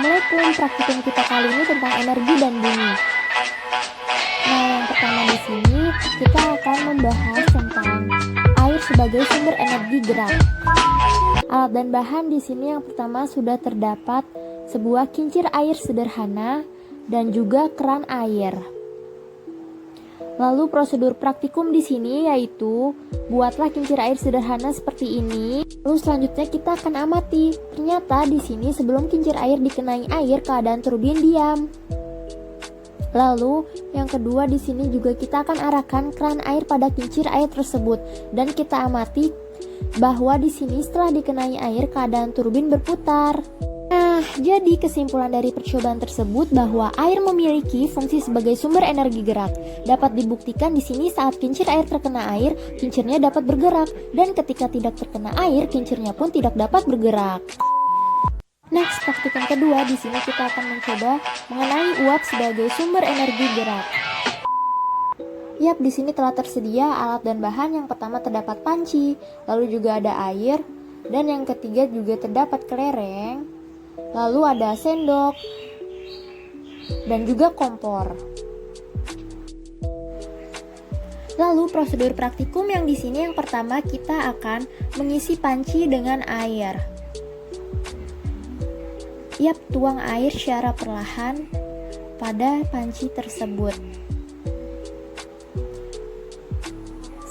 Assalamualaikum, praktikum kita kali ini tentang energi dan bunyi. Nah, yang pertama di sini kita akan membahas tentang air sebagai sumber energi gerak. Alat dan bahan di sini yang pertama sudah terdapat sebuah kincir air sederhana dan juga keran air. Lalu prosedur praktikum di sini yaitu buatlah kincir air sederhana seperti ini. Lalu selanjutnya kita akan amati. Ternyata di sini sebelum kincir air dikenai air, keadaan turbin diam. Lalu yang kedua di sini juga kita akan arahkan keran air pada kincir air tersebut dan kita amati bahwa di sini setelah dikenai air keadaan turbin berputar. Nah, jadi kesimpulan dari percobaan tersebut bahwa air memiliki fungsi sebagai sumber energi gerak. Dapat dibuktikan di sini saat kincir air terkena air, kincirnya dapat bergerak, dan ketika tidak terkena air, kincirnya pun tidak dapat bergerak. Next, praktikum kedua, di sini kita akan mencoba mengenai uap sebagai sumber energi gerak. Yap, di sini telah tersedia alat dan bahan. Yang pertama terdapat panci, lalu juga ada air, dan yang ketiga juga terdapat kelereng. Lalu ada sendok dan juga kompor. Lalu prosedur praktikum yang di sini yang pertama kita akan mengisi panci dengan air. Yap, tuang air secara perlahan pada panci tersebut.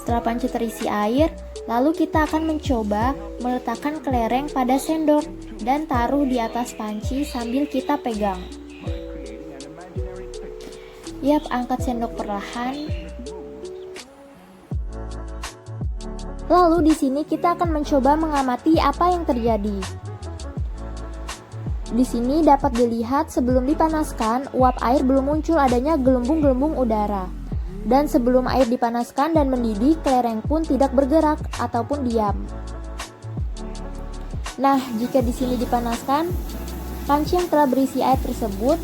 Setelah panci terisi air, lalu kita akan mencoba meletakkan kelereng pada sendok dan taruh di atas panci sambil kita pegang. Yap, angkat sendok perlahan. Lalu di sini kita akan mencoba mengamati apa yang terjadi. Di sini dapat dilihat sebelum dipanaskan, uap air belum muncul adanya gelembung-gelembung udara. Dan sebelum air dipanaskan dan mendidih, kelereng pun tidak bergerak ataupun diam. Nah, jika di sini dipanaskan panci yang telah berisi air tersebut,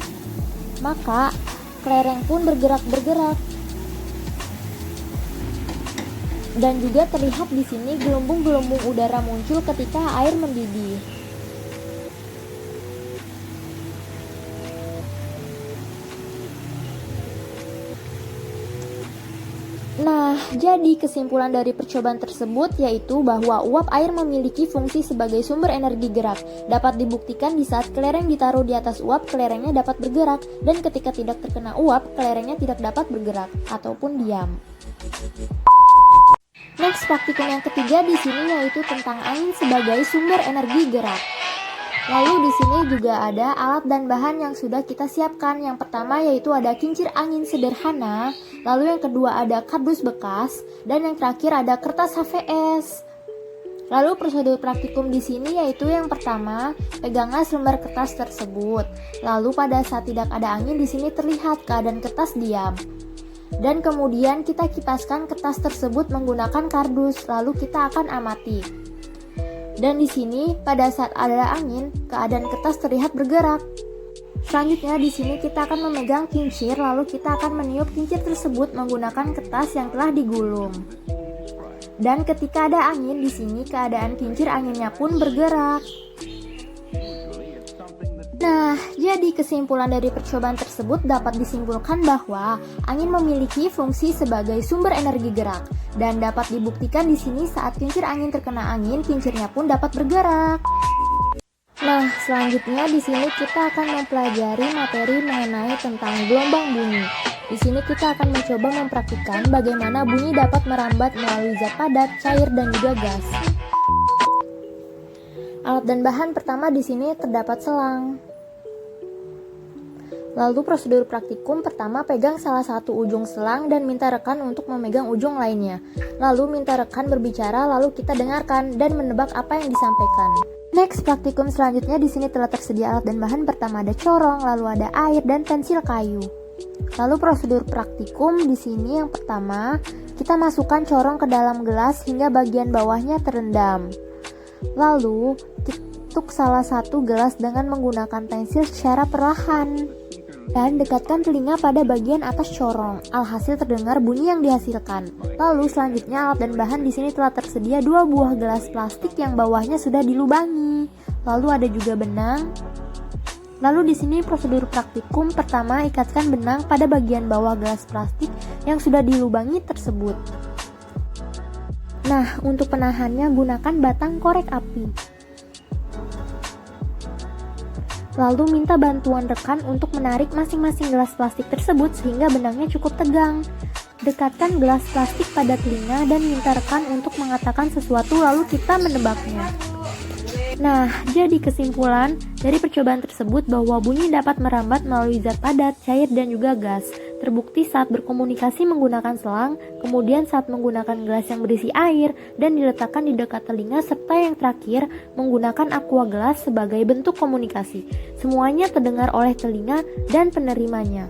maka kelereng pun bergerak-bergerak. Dan juga terlihat di sini gelembung-gelembung udara muncul ketika air mendidih. Nah, jadi kesimpulan dari percobaan tersebut yaitu bahwa uap air memiliki fungsi sebagai sumber energi gerak. Dapat dibuktikan di saat kelereng ditaruh di atas uap, kelerengnya dapat bergerak, dan ketika tidak terkena uap, kelerengnya tidak dapat bergerak ataupun diam. Next, praktikum yang ketiga di sini yaitu tentang angin sebagai sumber energi gerak. Lalu di sini juga ada alat dan bahan yang sudah kita siapkan. Yang pertama yaitu ada kincir angin sederhana, lalu yang kedua ada kardus bekas, dan yang terakhir ada kertas HVS. Lalu prosedur praktikum di sini yaitu yang pertama, peganglah selembar kertas tersebut. Lalu pada saat tidak ada angin di sini terlihat keadaan kertas diam. Dan kemudian kita kipaskan kertas tersebut menggunakan kardus, lalu kita akan amati. Dan di sini pada saat ada angin, keadaan kertas terlihat bergerak. Selanjutnya di sini kita akan memegang kincir, lalu kita akan meniup kincir tersebut menggunakan kertas yang telah digulung. Dan ketika ada angin di sini, keadaan kincir anginnya pun bergerak. Nah, jadi kesimpulan dari percobaan tersebut dapat disimpulkan bahwa angin memiliki fungsi sebagai sumber energi gerak dan dapat dibuktikan di sini saat kincir angin terkena angin, kincirnya pun dapat bergerak. Nah, selanjutnya di sini kita akan mempelajari materi mengenai tentang gelombang bunyi. Di sini kita akan mencoba mempraktikkan bagaimana bunyi dapat merambat melalui zat padat, cair, dan juga gas. Alat dan bahan pertama di sini terdapat selang. Lalu prosedur praktikum pertama, pegang salah satu ujung selang dan minta rekan untuk memegang ujung lainnya. Lalu minta rekan berbicara, lalu kita dengarkan dan menebak apa yang disampaikan. Next, praktikum selanjutnya di sini telah tersedia alat dan bahan. Pertama ada corong, lalu ada air dan pensil kayu. Lalu prosedur praktikum di sini yang pertama, kita masukkan corong ke dalam gelas hingga bagian bawahnya terendam. Lalu tutup salah satu gelas dengan menggunakan pensil secara perlahan. Dan dekatkan telinga pada bagian atas corong. Alhasil terdengar bunyi yang dihasilkan. Lalu selanjutnya alat dan bahan di sini telah tersedia 2 buah gelas plastik yang bawahnya sudah dilubangi. Lalu ada juga benang Lalu di sini prosedur praktikum pertama, ikatkan benang pada bagian bawah gelas plastik yang sudah dilubangi tersebut. Nah, untuk penahannya gunakan batang korek api. Lalu minta bantuan rekan untuk menarik masing-masing gelas plastik tersebut sehingga benangnya cukup tegang. Dekatkan gelas plastik pada telinga dan minta rekan untuk mengatakan sesuatu lalu kita menebaknya. Nah, jadi kesimpulan dari percobaan tersebut bahwa bunyi dapat merambat melalui zat padat, cair, dan juga gas. Terbukti saat berkomunikasi menggunakan selang, kemudian saat menggunakan gelas yang berisi air, dan diletakkan di dekat telinga, serta yang terakhir menggunakan aqua gelas sebagai bentuk komunikasi. Semuanya terdengar oleh telinga dan penerimanya.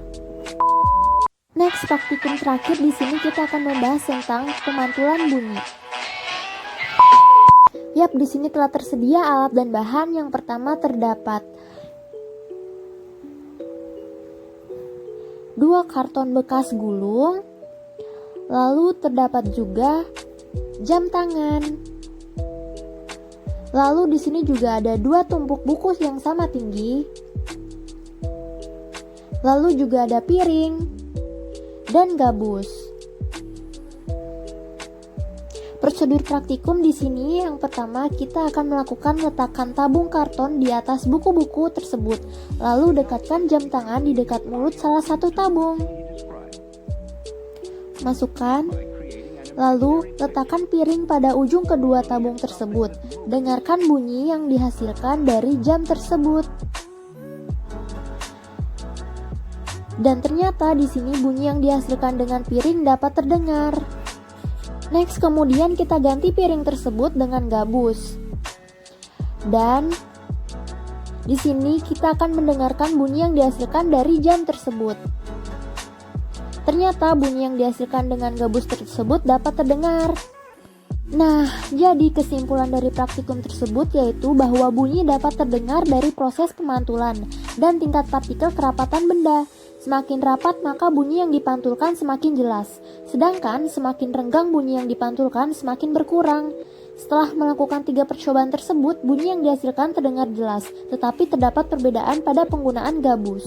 Next, praktikum terakhir di sini kita akan membahas tentang pemantulan bunyi. Yap, di sini telah tersedia alat dan bahan. Yang pertama terdapat 2 karton bekas gulung, lalu terdapat juga jam tangan. Lalu di sini juga ada 2 tumpuk buku yang sama tinggi. Lalu juga ada piring dan gabus. Prosedur praktikum di sini yang pertama kita akan melakukan letakkan tabung karton di atas buku-buku tersebut. Lalu dekatkan jam tangan di dekat mulut salah satu tabung. Masukkan. Lalu letakkan piring pada ujung kedua tabung tersebut. Dengarkan bunyi yang dihasilkan dari jam tersebut. Dan ternyata di sini bunyi yang dihasilkan dengan piring dapat terdengar. Next, kemudian kita ganti piring tersebut dengan gabus. Dan di sini kita akan mendengarkan bunyi yang dihasilkan dari jam tersebut. Ternyata bunyi yang dihasilkan dengan gabus tersebut dapat terdengar. Nah, jadi kesimpulan dari praktikum tersebut yaitu bahwa bunyi dapat terdengar dari proses pemantulan dan tingkat partikel kerapatan benda. Semakin rapat maka bunyi yang dipantulkan semakin jelas, sedangkan semakin renggang bunyi yang dipantulkan semakin berkurang. Setelah melakukan 3 percobaan tersebut, bunyi yang dihasilkan terdengar jelas, tetapi terdapat perbedaan pada penggunaan gabus.